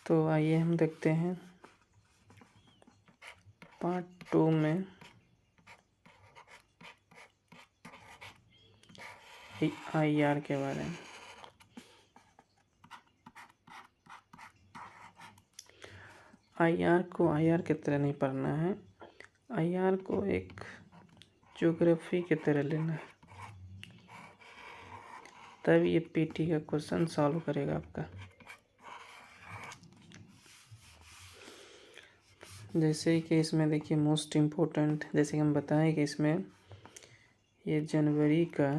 तो आइए हम देखते हैं पार्ट 2 में IR के बारे में। IR को IR की तरह नहीं पढ़ना है, IR को एक ज्योग्राफी की तरह लेना है, तब ये पीटी का क्वेश्चन सॉल्व करेगा आपका। जैसे कि इसमें देखिए मोस्ट इम्पोर्टेंट, जैसे कि हम बताएं कि इसमें ये जनवरी का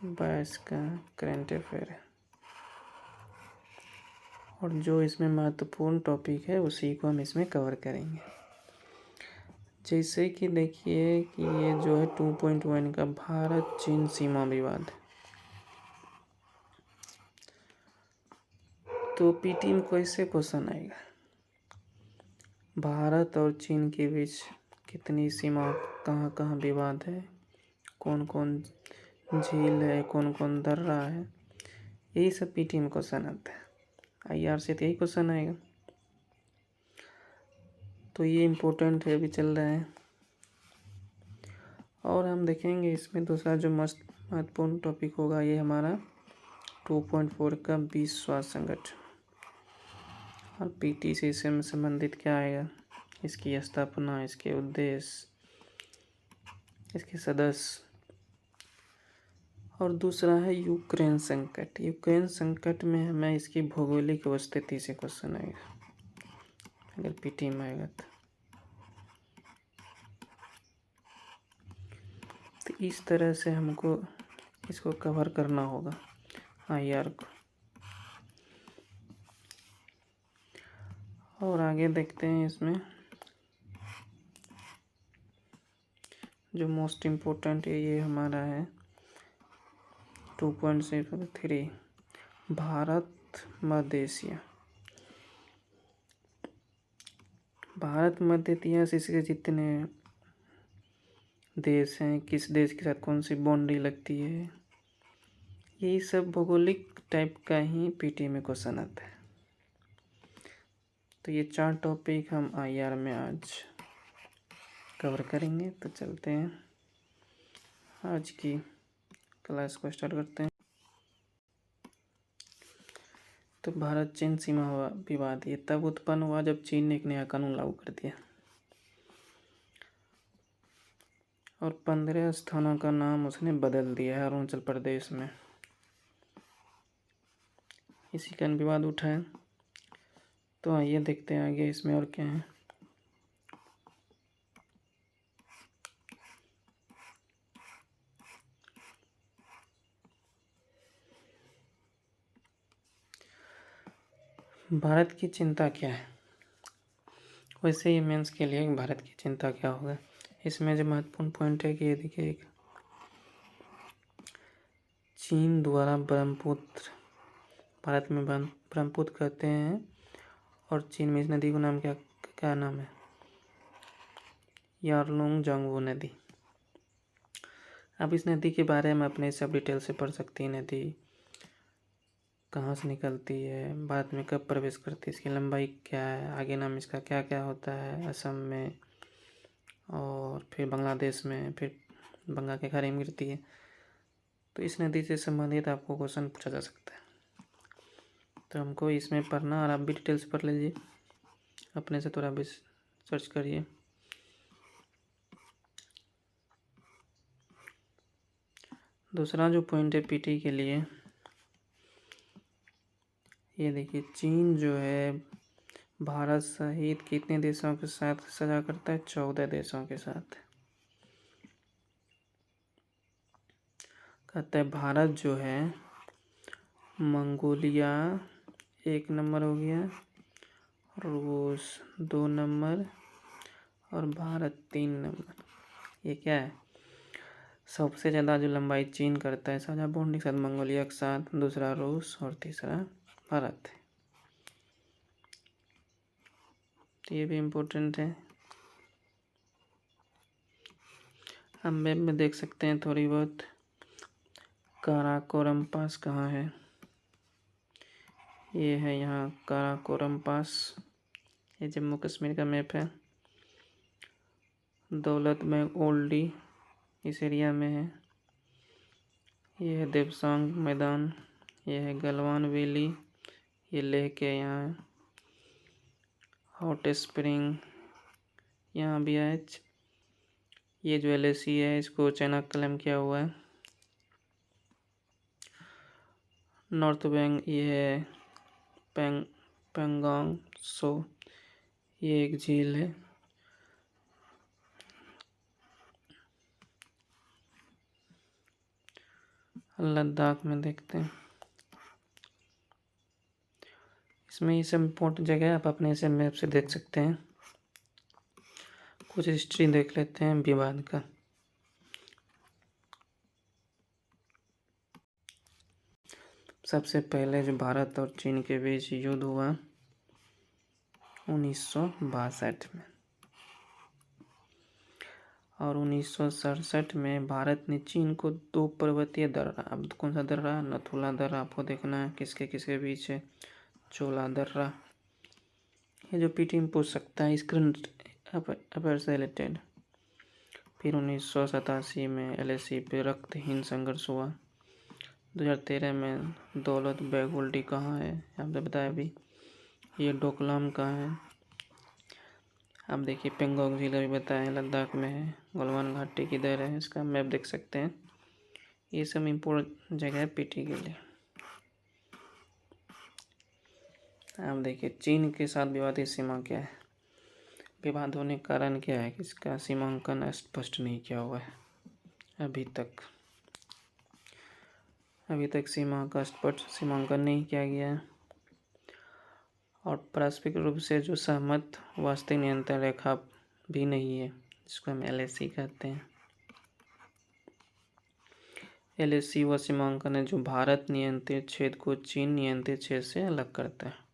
22 का करंट अफेयर है और जो इसमें महत्वपूर्ण टॉपिक है उसी को हम इसमें कवर करेंगे। जैसे कि देखिए कि ये जो है 2.1 का भारत चीन सीमा विवाद, तो पीटी में कैसे क्वेश्चन आएगा, भारत और चीन के बीच कितनी सीमा, कहाँ कहाँ विवाद है, कौन कौन झील है, कौन कौन दर्रा है, यही सब पीटी में क्वेश्चन आता है। IR से तो यही क्वेश्चन आएगा, तो ये इम्पोर्टेंट है, अभी चल रहा है। और हम देखेंगे इसमें दूसरा जो मस्त महत्वपूर्ण टॉपिक होगा, ये हमारा 2.4 का विश्व स्वास्थ्य संगठन, और पीटी से इससे संबंधित क्या आएगा, इसकी स्थापना, इसके उद्देश्य, इसके सदस्य। और दूसरा है यूक्रेन संकट। यूक्रेन संकट में हमें इसकी भौगोलिक स्थिति से क्वेश्चन आएगा, अगर पीटी में आएगा तो इस तरह से हमको इसको कवर करना होगा IR को। और आगे देखते हैं इसमें जो मोस्ट इम्पोर्टेंट है, ये हमारा है 2.03 भारत मध्य एशिया। भारत मध्य इतिहास, इसके जितने देश हैं, किस देश के साथ कौन सी बाउंड्री लगती है, यही सब भौगोलिक टाइप का ही पीटी में क्वेश्चन आता है। तो ये 4 टॉपिक हम IR में आज कवर करेंगे। तो चलते हैं आज की क्लास को स्टार्ट करते हैं। तो भारत चीन सीमा विवाद ये तब उत्पन्न हुआ जब चीन ने एक नया कानून लागू कर दिया और 15 स्थानों का नाम उसने बदल दिया है अरुणाचल प्रदेश में। इसी कारण विवाद उठा है। तो आइए देखते हैं आगे इसमें और क्या है। भारत की चिंता क्या है, वैसे ही मेंस के लिए भारत की चिंता क्या होगा। इसमें जो महत्वपूर्ण पॉइंट है कि ये देखिए, चीन द्वारा ब्रह्मपुत्र, भारत में ब्रह्मपुत्र कहते हैं, और चीन में इस नदी का नाम क्या नाम है, यारलुंग जांगबो नदी। अब इस नदी के बारे में अपने सब डिटेल से पढ़ सकती है। नदी कहाँ से निकलती है, भारत में कब प्रवेश करती है, इसकी लंबाई क्या है, आगे नाम इसका क्या क्या होता है, असम में, और फिर बांग्लादेश में, फिर बंगाल के खाड़ी में गिरती है। तो इस नदी से संबंधित आपको क्वेश्चन पूछा जा सकता है। तो हमको इसमें पढ़ना, और आप भी डिटेल्स पढ़ लीजिए, अपने से थोड़ा भी सर्च करिए। दूसरा जो पॉइंट है पीटी के लिए, ये देखिए, चीन जो है भारत सहित कितने देशों के साथ सजा करता है, 14 देशों के साथ। कहता है भारत जो है मंगोलिया 1 नंबर हो गया, रूस 2 नंबर, और भारत 3 नंबर। ये क्या है, सबसे ज़्यादा जो लंबाई चीन करता है साझा बाउंड्री के साथ मंगोलिया के साथ, दूसरा रूस और तीसरा भारत है। तो ये भी इम्पोर्टेंट है। हम मैप में देख सकते हैं थोड़ी बहुत, काराकोरम पास कहाँ है, ये है यहाँ काराकोरम पास, ये जम्मू कश्मीर का मैप है। दौलत बेग ओल्डी इस एरिया में है। ये है देवसांग मैदान, ये है गलवान वैली, ये लेह के यहाँ है। हॉट स्प्रिंग यहाँ भी है। ये जो LAC है इसको चाइना क्लेम किया हुआ है। नॉर्थ बैंक ये है पेंगोंग सो, ये एक झील है। लद्दाख में देखते हैं, इसमें ये सब इम्पोर्टेंट जगह है, आप अपने से मैप से देख सकते हैं। कुछ हिस्ट्री देख लेते हैं विवाद का। सबसे पहले जो भारत और चीन के बीच युद्ध हुआ 1962 में, और 1967 में भारत ने चीन को 2 पर्वतीय दर्रा, अब कौन सा दर्रा, नथुला दर्रा आपको देखना है किसके किसके बीच है, चोला दर्रा। ये जो पीटी में पूछ सकता है स्क्रीन अफेयर से रिलेटेड। फिर 1987 में LAC पे रक्तहीन संघर्ष हुआ। 2013 में दौलत बेग ओल्डी कहाँ है, आपने बताया अभी। ये डोकलाम कहाँ है, आप देखिए। पेंगोंग झील अभी बताया लद्दाख में है। गलवान घाटी किधर है, इसका मैप देख सकते हैं। ये सब इम्पोर्टेंट जगह है पीटी के लिए। आप देखिए चीन के साथ विवादित सीमा क्या है, विवाद होने का कारण क्या है, इसका सीमांकन स्पष्ट नहीं किया हुआ है अभी तक सीमा का स्पष्ट सीमांकन नहीं किया गया है। और पारस्परिक रूप से जो सहमत वास्तविक नियंत्रण रेखा भी नहीं है, जिसको हम LAC कहते हैं। LAC वह सीमांकन है जो भारत नियंत्रित क्षेत्र को चीन नियंत्रित क्षेत्र से अलग करता है।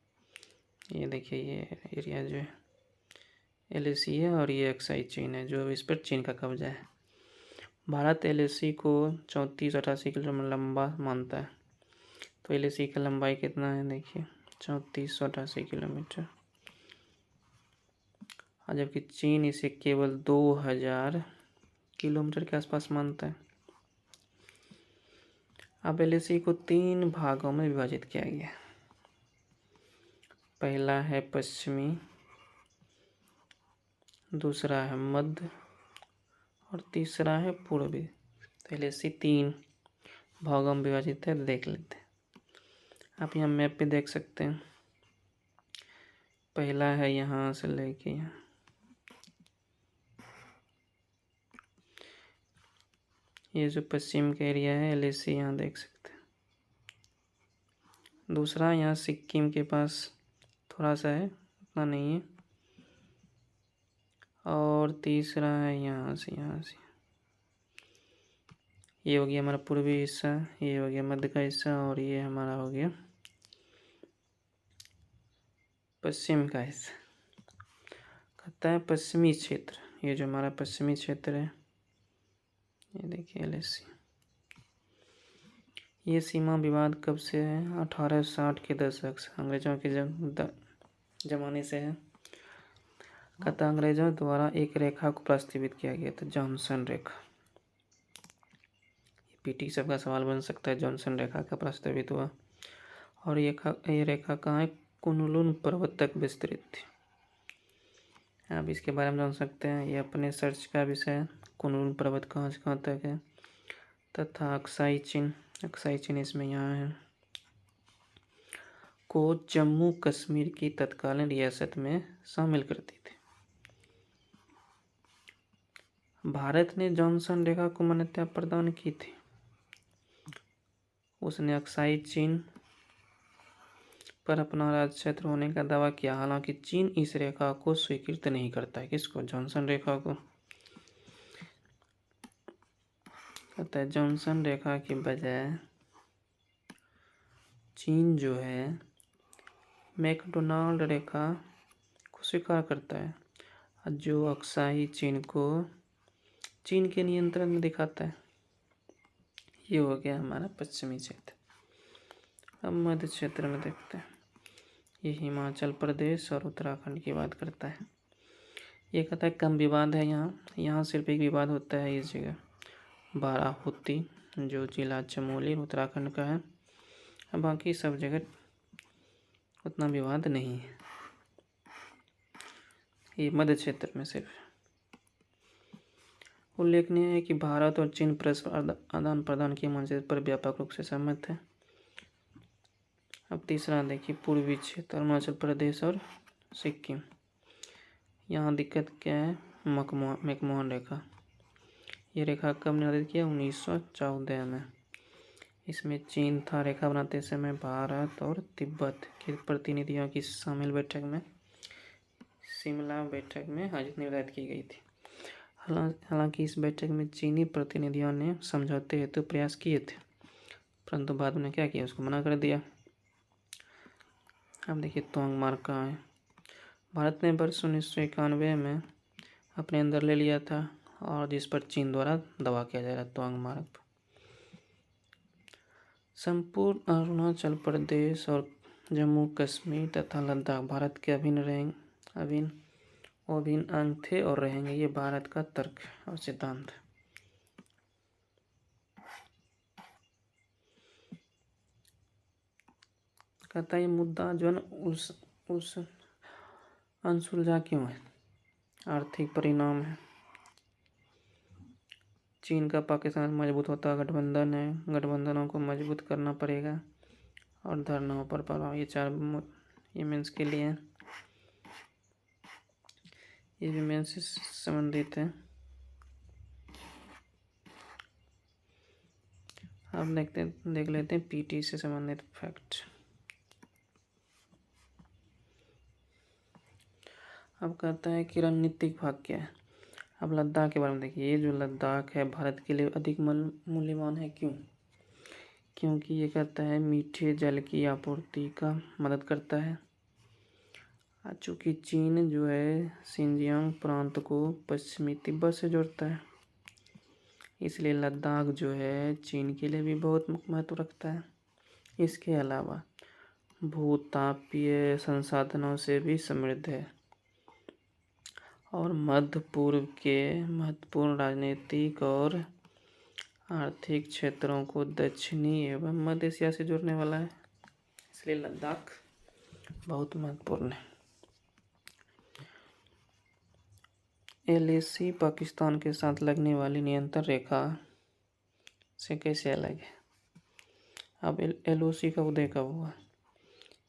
ये देखिए ये एरिया जो है LAC है, और ये XI चीन है जो इस पर चीन का कब्जा है। भारत LAC को 3488 किलोमीटर लंबा मानता है। तो LAC का लंबाई कितना है देखिए, 3488 किलोमीटर, और जबकि चीन इसे केवल 2000 किलोमीटर के आसपास मानता है। अब LAC को 3 भागों में विभाजित किया गया। पहला है पश्चिमी, दूसरा है मध्य, और तीसरा है पूर्वी। तो LAC 3 भागों में विभाजित है, देख लेते हैं। आप यहाँ मैप पे देख सकते हैं। पहला है यहाँ से लेके यहाँ, ये जो पश्चिम का एरिया है LAC यहाँ देख सकते हैं। दूसरा यहाँ सिक्किम के पास थोड़ा सा है, उतना नहीं है। और तीसरा है यहाँ से ये हो गया हमारा पूर्वी हिस्सा, ये हो गया मध्य का हिस्सा, और ये हमारा हो गया पश्चिम का हिस्सा। कहता है पश्चिमी क्षेत्र, ये जो हमारा पश्चिमी क्षेत्र है, ये देखिए LAC। ये सीमा विवाद कब से है, 1860 के दशक से, अंग्रेजों के जमाने से है। कहता अंग्रेजों द्वारा एक रेखा को प्रस्तावित किया गया था, जॉनसन रेखा। पीटी सबका सवाल बन सकता है, जॉनसन रेखा का प्रस्तावित हुआ, और ये रेखा कहाँ है, कुनलुन पर्वत तक विस्तृत थी। आप इसके बारे में जान सकते हैं, ये अपने सर्च का विषय है, कुनलुन पर्वत कहाँ से कहाँ तक है। तथा अक्साई चीन इसमें यहाँ है, को जम्मू कश्मीर की तत्कालीन रियासत में शामिल करती थी। भारत ने जॉनसन रेखा को मान्यता प्रदान की थी। उसने अक्साई चीन पर अपना राज क्षेत्र होने का दावा किया, हालांकि चीन इस रेखा को स्वीकृत नहीं करता है। किसको, जॉनसन रेखा को। कहता है जॉनसन रेखा के बजाय चीन जो है मैकडोनाल्ड रेखा को स्वीकार करता है, जो अक्साई चीन को चीन के नियंत्रण में दिखाता है। ये हो गया हमारा पश्चिमी क्षेत्र। अब मध्य क्षेत्र में देखते हैं। ये हिमाचल प्रदेश और उत्तराखंड की बात करता है। ये कहता है कम विवाद है यहाँ सिर्फ एक विवाद होता है इस जगह, बाराहोती जो जिला चमोली उत्तराखंड का है, बाकी सब जगह उतना विवाद नहीं है। ये मध्य क्षेत्र में सिर्फ। उल्लेखनीय है कि भारत और चीन परस्पर आदान प्रदान के मामले पर व्यापक रूप से सहमत है। अब तीसरा देखिए, पूर्वी क्षेत्र अरुणाचल प्रदेश और सिक्किम। यहाँ दिक्कत क्या है, मैकमोहन रेखा। ये रेखा कब निर्धारित किया, 1914 में। इसमें चीन था रेखा बनाते समय भारत और तिब्बत के प्रतिनिधियों की शामिल बैठक में, शिमला बैठक में आज निर्धारित की गई थी। हालांकि इस बैठक में चीनी प्रतिनिधियों ने समझौते हेतु प्रयास किए थे, परंतु बाद में क्या किया, उसको मना कर दिया। अब देखिए तवांग मार्ग कहाँ है। भारत ने वर्ष 1991 में अपने अंदर ले लिया था और जिस पर चीन द्वारा दबा किया जा रहा है तवांग मार्ग पर। संपूर्ण अरुणाचल प्रदेश और जम्मू कश्मीर तथा लद्दाख भारत के अभिन्न अंग थे और रहेंगे। ये भारत का तर्क और सिद्धांत है। कहता है ये मुद्दा जो है उस अनसुलझा क्यों है, आर्थिक परिणाम है। चीन का पाकिस्तान मजबूत होता गठबंधन है, गठबंधनों को मजबूत करना पड़ेगा और धरनाओं पर प्रभाव। ये चार ये मेंस के लिए है, ये भी मेंस से संबंधित है। अब देख लेते हैं पीटी से संबंधित फैक्ट। अब कहता है कि रणनीतिक भाग क्या है। अब लद्दाख के बारे में देखिए, ये जो लद्दाख है भारत के लिए अधिक मूल्यवान है। क्योंकि ये कहता है मीठे जल की आपूर्ति का मदद करता है। चूँकि चीन जो है सिंजियांग प्रांत को पश्चिमी तिब्बत से जोड़ता है, इसलिए लद्दाख जो है चीन के लिए भी बहुत महत्व रखता है। इसके अलावा भूतापीय संसाधनों से भी समृद्ध है और मध्य पूर्व के महत्वपूर्ण राजनीतिक और आर्थिक क्षेत्रों को दक्षिणी एवं मध्य एशिया से जोड़ने वाला है, इसलिए लद्दाख बहुत महत्वपूर्ण है। LAC पाकिस्तान के साथ लगने वाली नियंत्रण रेखा से कैसे अलग है। अब LOC का उदय कब हुआ,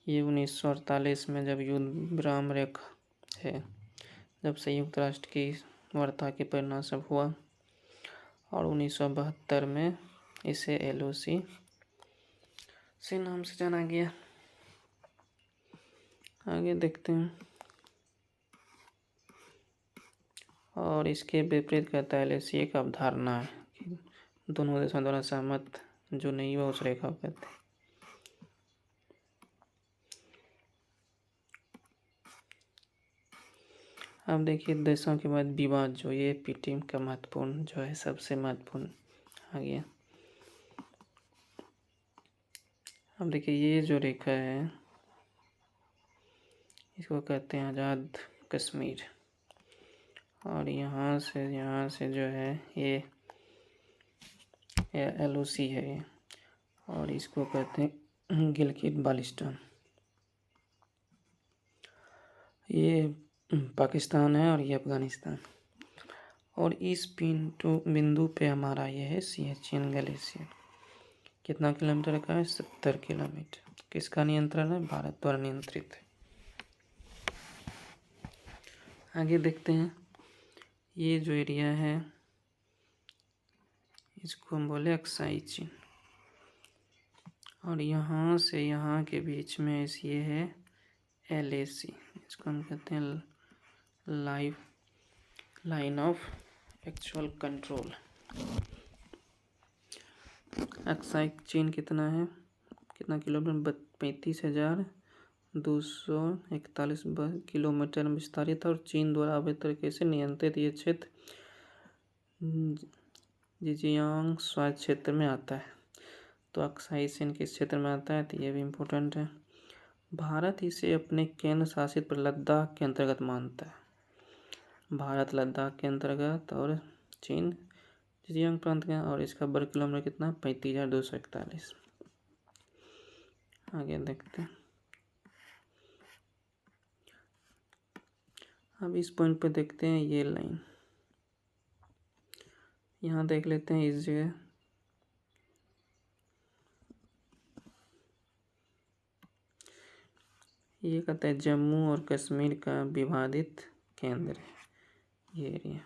ये 1948 में जब युद्ध विराम रेखा है, जब संयुक्त राष्ट्र की वार्ता के परिणाम सब हुआ और 1972 में इसे LOC से नाम से जाना गया। आगे देखते हैं। और इसके विपरीत कहता है LAC एक अवधारणा है कि दोनों देशों द्वारा सहमत जो नहीं हुआ उस रेखा को कहते हैं। अब देखिए देशों के बाद विवाद जो ये पीटी का महत्वपूर्ण जो है सबसे महत्वपूर्ण आ गया। अब देखिए ये जो रेखा है इसको कहते हैं आज़ाद कश्मीर और यहाँ से जो है ये LOC है और इसको कहते हैं गिलगित बाल्टिस्तान। ये पाकिस्तान है और ये अफगानिस्तान। और इस बिंदु पे हमारा ये है सियाचिन ग्लेशियर। कितना किलोमीटर का है, 70 किलोमीटर। किसका नियंत्रण है, भारत द्वारा नियंत्रित है। आगे देखते हैं। ये जो एरिया है इसको हम बोले अक्साई चीन और यहाँ से यहाँ के बीच में ये है LAC, इसको हम कहते हैं line of actual control. Aksai चीन कितना किलोमीटर, 35,241 किलोमीटर में विस्तारित और चीन द्वारा अवैध तरीके से नियंत्रित ये क्षेत्र जिजियांग स्वायत्त क्षेत्र में आता है। तो अक्साई चीन किस क्षेत्र में आता है, तो ये भी इम्पोर्टेंट है। भारत इसे अपने केंद्र शासित लद्दाख के अंतर्गत मानता है। भारत लद्दाख के अंतर्गत और चीन जियांग प्रांत का, और इसका वर्ग किलोमीटर कितना 35,241। आगे देखते हैं। अब इस पॉइंट पे देखते हैं ये लाइन, यहाँ देख लेते हैं इस जगह। ये कहता है जम्मू और कश्मीर का विवादित केंद्र है ये एरिया।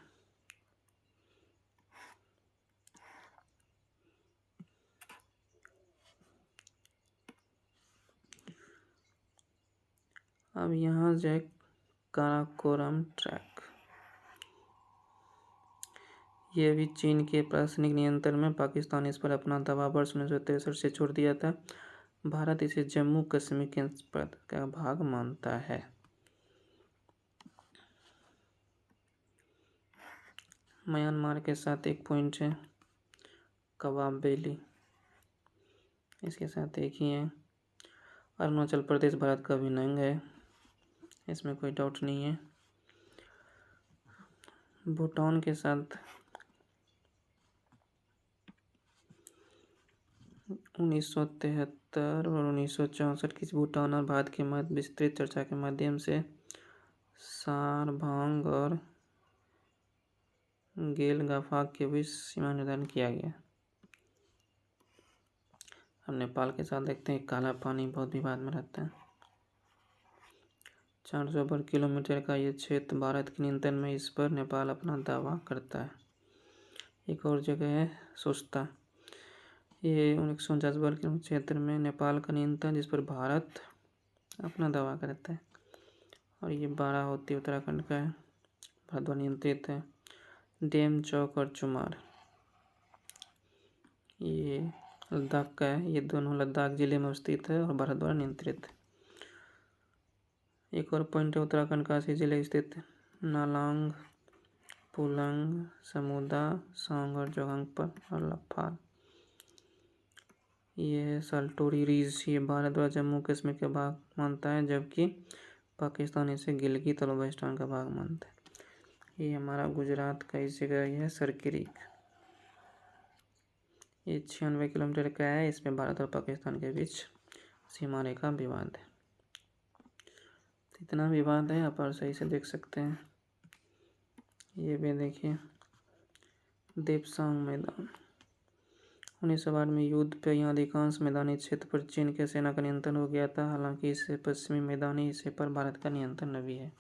अब यहाँ जाए काराकोरम ट्रैक, ये भी चीन के प्रशासनिक नियंत्रण में। पाकिस्तान इस पर अपना दबाव वर्ष 1963 से छोड़ दिया था। भारत इसे जम्मू कश्मीर के का भाग मानता है। म्यांमार के साथ एक पॉइंट है कबाब वैली, इसके साथ एक ही है। अरुणाचल प्रदेश भारत का अभिन्न अंग है, इसमें कोई डाउट नहीं है। भूटान के साथ 1973 और 1964 की भूटान और भारत के मध्य विस्तृत चर्चा के माध्यम से सारभांग और गेलगाफाक के बीच सीमा निर्धारण किया गया। अब नेपाल के साथ देखते हैं। काला पानी बहुत विवाद में रहता है। 400 वर्ग किलोमीटर का ये क्षेत्र भारत के नियंत्रण में, इस पर नेपाल अपना दावा करता है। एक और जगह है सोस्ता, ये 149 वर्ग किलोमीटर क्षेत्र में नेपाल का नियंत्रण, जिस पर भारत अपना दावा करता है। और ये बाराहोती उत्तराखंड का है, भारत द्वारा नियंत्रित है। डेम चौक और चुमार ये लद्दाख का है, ये दोनों लद्दाख जिले में स्थित है और भारत द्वारा नियंत्रित है। एक और पॉइंट है उत्तराखंड काशी जिले स्थित नालांग, पुलंग, समुदा, सांग और जोगंगपर और लफार। ये है साल्टोरी रिज, ये भारत द्वारा जम्मू कश्मीर का भाग मानता है, जबकि पाकिस्तान इसे गिलगित और बल्टिस्तान का भाग मानता है। ये हमारा गुजरात का इस जगह ये है सरक्रीक, ये 96 किलोमीटर का है। इसमें भारत और पाकिस्तान के बीच सीमा रेखा विवाद है। इतना विवाद है, आप और सही से देख सकते हैं। ये भी देखिए देपसांग मैदान, 1912 में युद्ध पर यहाँ अधिकांश मैदानी क्षेत्र पर चीन के सेना का नियंत्रण हो गया था। हालांकि इससे पश्चिमी मैदानी हिस्से पर भारत का नियंत्रण अभी है।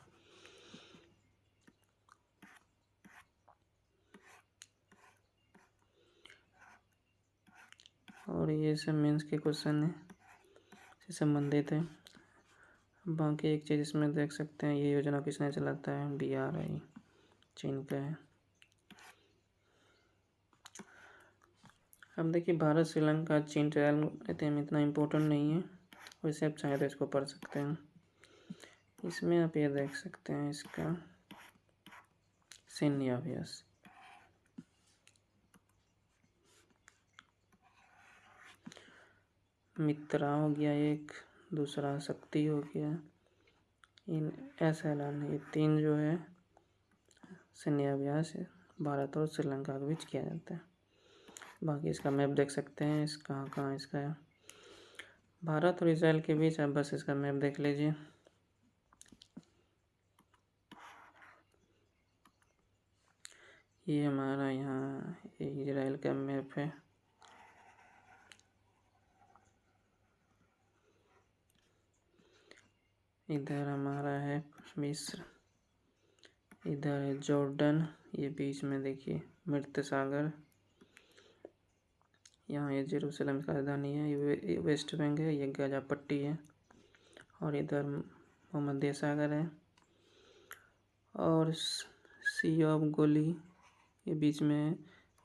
और ये सब मेंस के क्वेश्चन है से संबंधित है। बाकी एक चीज़ इसमें देख सकते हैं, ये योजना किसने चलाता है, BRI चीन का है। अब देखिए भारत श्रीलंका चीन ट्रायल इतना इम्पोर्टेंट नहीं है, वैसे आप चाहें तो इसको पढ़ सकते हैं। इसमें आप ये देख सकते हैं इसका सैन्य अभ्यास, मित्रा हो गया एक, दूसरा शक्ति हो गया, इन SLN, ये 3 जो है सैन्य अभ्यास है भारत और श्रीलंका के बीच किया जाता है। बाकी इसका मैप देख सकते हैं, इस कहाँ इसका है भारत और इजराइल के बीच। आप बस इसका मैप देख लीजिए। ये हमारा यहाँ इजराइल का मैप है। इधर हमारा है मिस्र, इधर है जॉर्डन, ये बीच में देखिए मृत सागर, यहाँ ये जेरूसलम की राजधानी है, ये वेस्ट बैंक है, ये गाजा पट्टी है, और इधर भूमध्य सागर है, और सी ऑफ गोली ये बीच में है,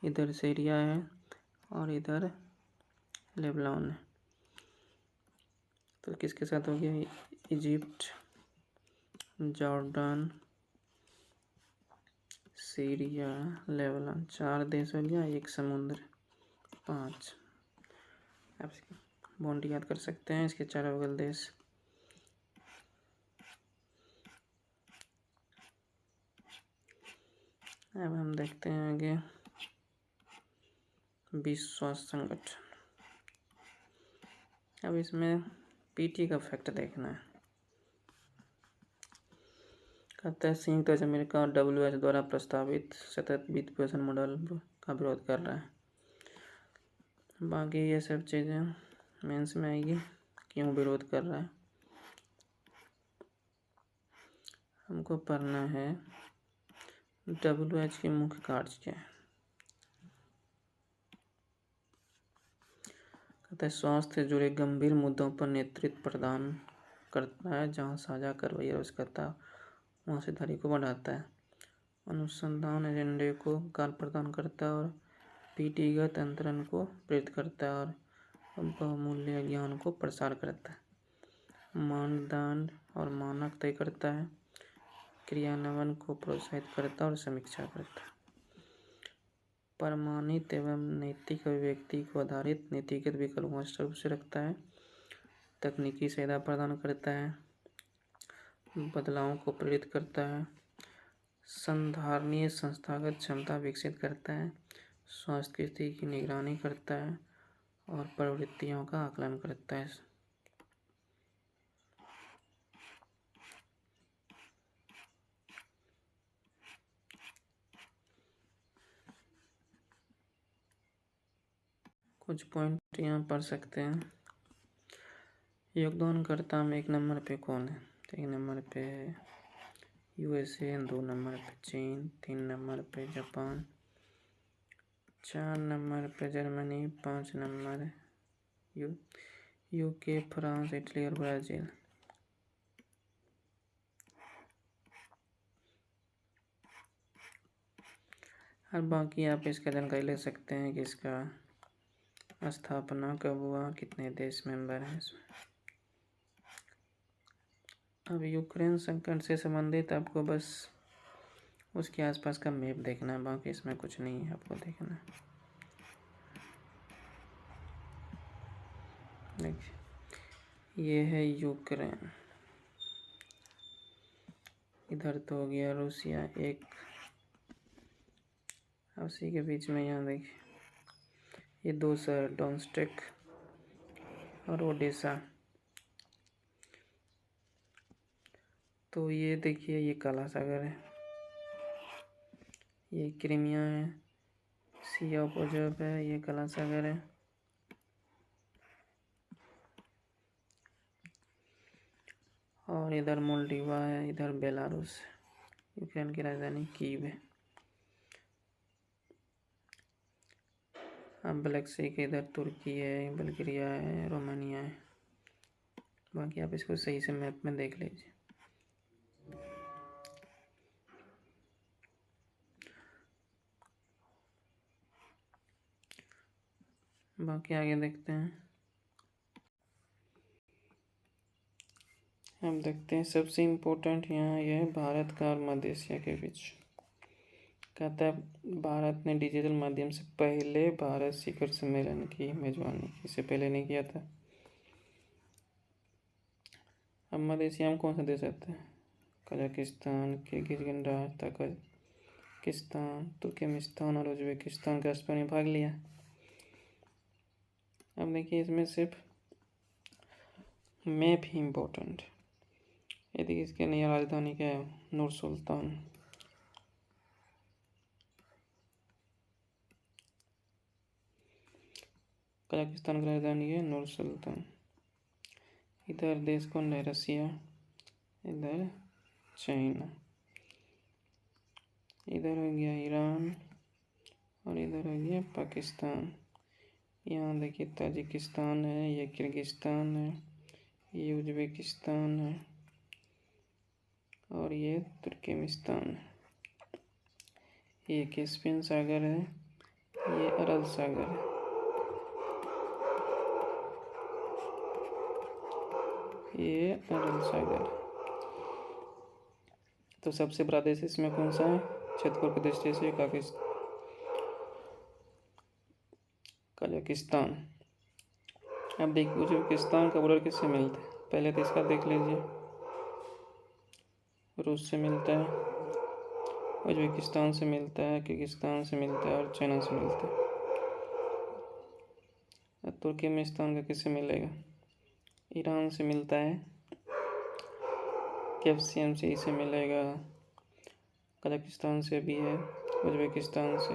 इधर सीरिया है और इधर लेबनान है। तो किसके साथ हो गया, इजिप्ट, जॉर्डन, सीरिया, लेबनान, 4 देश हो गया, एक समुद्र, 5। आप बॉन्ड याद कर सकते हैं इसके चारों बगल देश। अब हम देखते हैं आगे विश्व स्वास्थ्य संगठन। अब इसमें पीटी का फैक्ट देखना है। कहता है संयुक्त राज्य अमेरिका और WHO द्वारा प्रस्तावित सतत वित्त पोषण मॉडल का विरोध कर रहा है। बाकी ये सब चीज़ें मेंस में आएगी, क्यों विरोध कर रहा है। हमको पढ़ना है WHO की मुख्य कार्य क्या है। कहता है स्वास्थ्य से जुड़े गंभीर मुद्दों पर नेतृत्व प्रदान करता है, जहाँ साझा कार्रवाई आवश्यकता वहाँ हिस्सेदारी को बढ़ाता है, अनुसंधान एजेंडे को कार प्रदान करता है और पीटीगत अंतरण को प्रेरित करता है और बहुमूल्य ज्ञान को प्रसार करता है, मानदंड और मानक तय करता है, क्रियान्वयन को प्रोत्साहित करता है और समीक्षा करता है, प्रमाणित एवं नैतिक अभिव्यक्ति को आधारित नीतिगत विकल्पों को रूप से रखता है, तकनीकी सहायता प्रदान करता है, बदलावों को प्रेरित करता है, संधारणीय संस्थागत क्षमता विकसित करता है, स्वास्थ्य की स्थिति की निगरानी करता है और प्रवृत्तियों का आकलन करता है। कुछ पॉइंट यहाँ पढ़ सकते हैं। योगदानकर्ता में 1 नंबर पे कौन है? 1 नंबर पे है USA, 2 नंबर पे चीन, 3 नंबर पे जापान, 4 नंबर पे Germany, 5 number UK, France, Italy और ब्राज़ील। और बाकी आप इसका जानकारी ले सकते हैं कि इसका स्थापना कब हुआ, कितने देश मेंबर हैं इसमें। अब यूक्रेन संकट से संबंधित आपको बस उसके आसपास का मैप देखना है, बाकी इसमें कुछ नहीं है आपको देखना। देखिए ये है यूक्रेन, इधर तो हो गया रूसिया एक, उसी के बीच में यहाँ देखिए ये 2 शहर डोनेट्स्क और ओडेसा। तो ये देखिए ये काला सागर है, ये क्रीमिया है, सी ऑफ अजोव है, ये काला सागर है। और इधर मोल्डोवा है, इधर बेलारूस है, यूक्रेन की राजधानी कीव है। अब ब्लैक सी के इधर तुर्की है, बल्गेरिया है, रोमानिया है। बाकी आप इसको सही से मैप में देख लीजिए। बाकी आगे देखते हैं। हम देखते हैं सबसे इम्पोर्टेंट यहाँ यह है भारत का और मध्य एशिया के बीच। कहता है भारत ने डिजिटल माध्यम से पहले भारत शिखर सम्मेलन की मेजबानी, इससे पहले नहीं किया था। अब मध्य एशिया में कौन सा देश आता है? कजाकिस्तान, किर्गिज़स्तान, ताजिकिस्तान, तुर्कमेनिस्तान और उज्बेकिस्तान के राष्ट्रपति ने भाग लिया। अब देखिए इसमें सिर्फ मैप ही इम्पोर्टेंट। ये देखिए इसके नई राजधानी क्या है? नूर सुल्तान। कजाकिस्तान की राजधानी है नूर सुल्तान। इधर देश कौन है? रसिया, इधर चाइना, इधर हो गया ईरान और इधर हो गया पाकिस्तान। यहाँ देखिए ताजिकिस्तान है, ये किर्गिस्तान है, ये उज्बेकिस्तान है और ये तुर्कमेनिस्तान है। ये कैस्पियन सागर है, ये अरल सागर है। ये अरल सागर। तो सबसे बड़ा देश इसमें कौन सा है? क्षेत्रफल की दृष्टि से कजाकिस्तान। अब देखिए उज्बेकिस्तान का बॉर्डर किससे मिलता है? पहले तो इसका देख लीजिए, रूस से मिलता है, उज्बेकिस्तान से मिलता है, किर्गिस्तान से मिलता है और चाइना से मिलता है। तुर्कमेनिस्तान का किससे मिलेगा? ईरान से मिलता है। कैप्सियम से इसे मिलेगा। कजाकिस्तान से भी है, उज्बेकिस्तान से,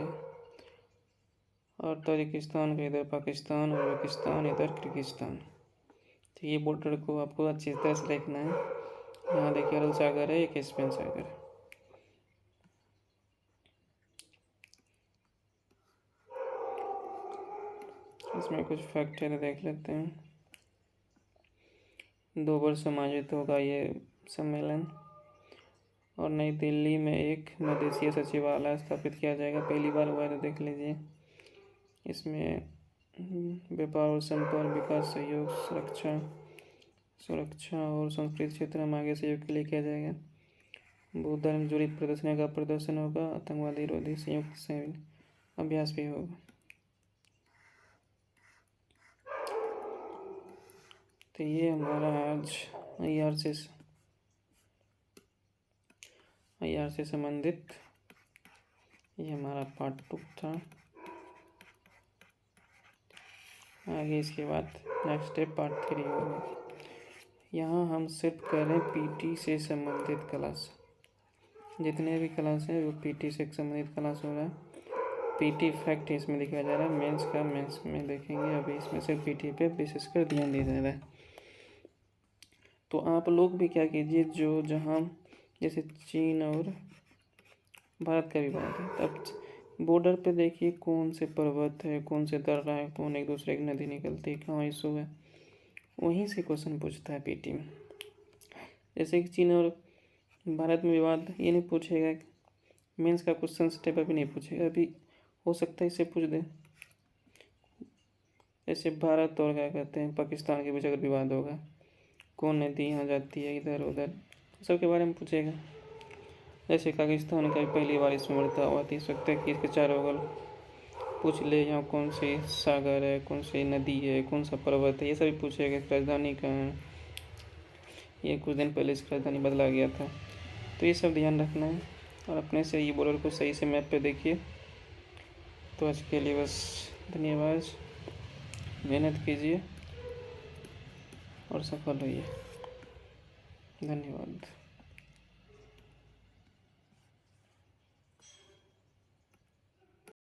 और ताजिकिस्तान का इधर पाकिस्तान, उज्बेकिस्तान इधर किर्गिस्तान। तो ये बॉर्डर को आपको अच्छी तरह से देखना है। यहाँ देखिए अरल सागर है, एक कैस्पियन सागर है। इसमें कुछ फैक्ट है तो देख लेते हैं। 2 वर्ष आयोजित होगा ये सम्मेलन, और नई दिल्ली में एक मध्यस्थीय सचिवालय स्थापित किया जाएगा। पहली बार हुआ है तो देख लीजिए। इसमें व्यापार और संपर्क, विकास, सहयोग, सुरक्षा और संस्कृति क्षेत्र में आगे सहयोग के लिए किया जाएगा। बौद्ध धर्म जुड़ी प्रदर्शनी का प्रदर्शन होगा। आतंकवादी विरोधी संयुक्त सैन्य अभ्यास भी होगा। तो ये हमारा आज IR से संबंधित ये हमारा पार्ट 2 था। आगे इसके बाद नेक्स्ट स्टेप पार्ट 3 होगा। यहाँ हम सिर्फ कर रहे हैं PT से संबंधित क्लास। जितने भी क्लास हैं वो PT से संबंधित क्लास हो रहा है। PT फैक्ट इसमें दिखाया जा रहा है। मेंस में देखेंगे। अभी इसमें सिर्फ PT पे विशेष कर ध्यान दिया जा रहा है। तो आप लोग भी क्या कीजिए, जो जहाँ जैसे चीन और भारत का विवाद है, तब बॉर्डर पे देखिए कौन से पर्वत है, कौन से दर्रा है, कौन एक दूसरे की नदी निकलती है, कहाँ इशू है, वहीं से क्वेश्चन पूछता है PT में। जैसे कि चीन और भारत में विवाद, ये नहीं पूछेगा। मेंस का क्वेश्चन स्टेप अभी नहीं पूछेगा, अभी हो सकता है इससे पूछ दे। जैसे भारत और क्या कहते हैं पाकिस्तान के बीच अगर विवाद होगा, कौन नदी यहाँ जाती है, इधर उधर, सब के बारे में पूछेगा। जैसे पाकिस्तान का पहली बार इसमें बढ़ता हुआ थी, सकता है कि इसके चारों बगल पूछ ले, यहाँ कौन सी सागर है, कौन सी नदी है, कौन सा पर्वत है, ये सभी पूछेगा। राजधानी कहाँ है, ये कुछ दिन पहले इसकी राजधानी बदला गया था। तो ये सब ध्यान रखना है, और अपने से ये बॉर्डर को सही से मैप पे देखिए। तो आज के लिए बस धन्यवाद। मेहनत कीजिए और सफल होइए। धन्यवाद।